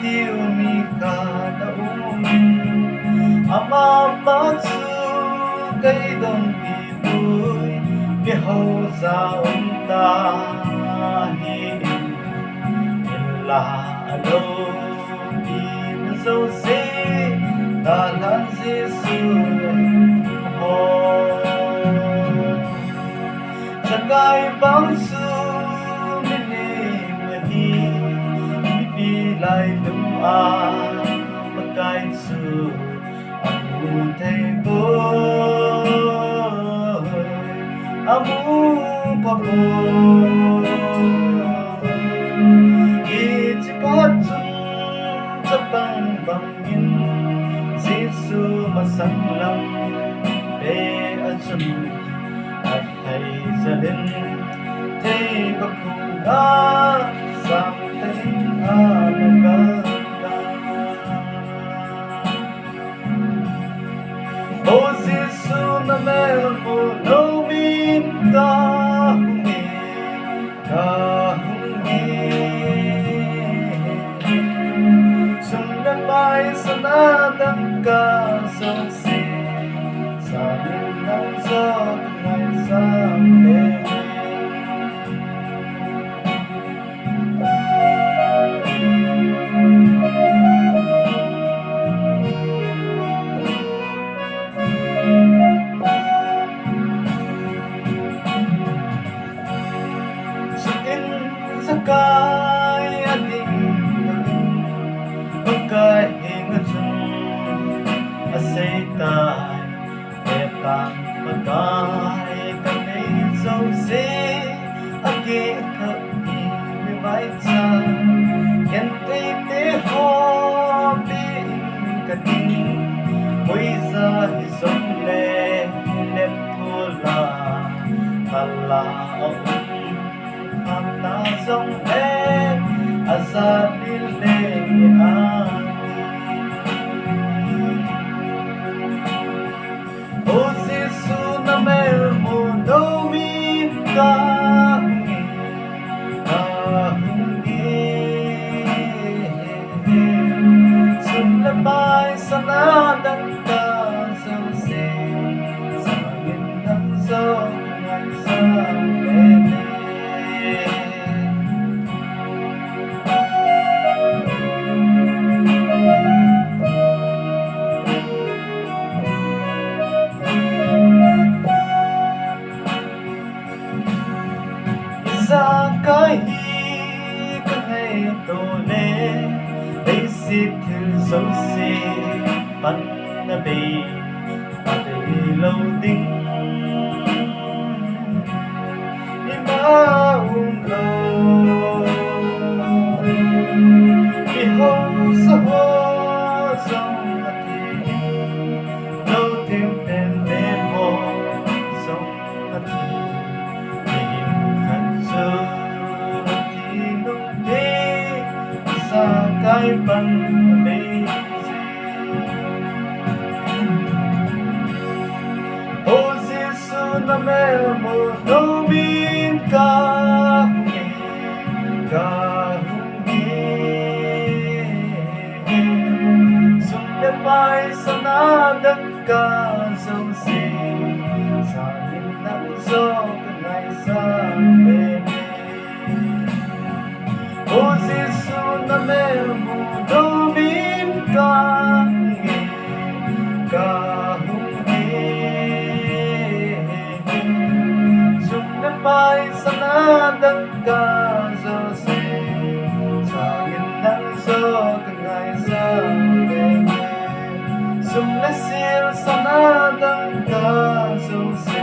tiêu mi cả đã ama bác su cây đồng đi vui biết hậu ra ông ta hi là đâu đi dấu xế ta lan Giêsu hồ Jakai vang su minem đi lại đúng pakai su aku thay tôi amu papo ijipatun sabang bangin Giêsu masanglam pe achun at hay zalin thay bakuna sang tahin anaga O Giêsu na meron mo naumin kahungi sundan bay sa nadang kasangsi sa ninang sa tunay sa bebe Jakai ating pagkahingatun asaytay petang pagkay kanay sausi agi kapi mibaitsa kentay te hobi kating moisa hisong le letula talaong ta sông lên azad le O Giêsu na mer mo naumin kahungi sunlabay sa nadang kasangsi sa gitnang sa tunay sa bebe Jakai kahit tole ay sitil sausi panabi padilaw ding imaong law ihaw sa hosong ating law timpen mo song ating Jakai ban amazing O Giêsu na mer mo naumin kahungi sunlabay sa nadang kasangsi sa ninang so tunay sa bebe O Giêsu na mer mo naumin kahungi sunlabay sa nadang kasangsi sa ninang so tunay sa bebe sumlasil sa nadang kasangsi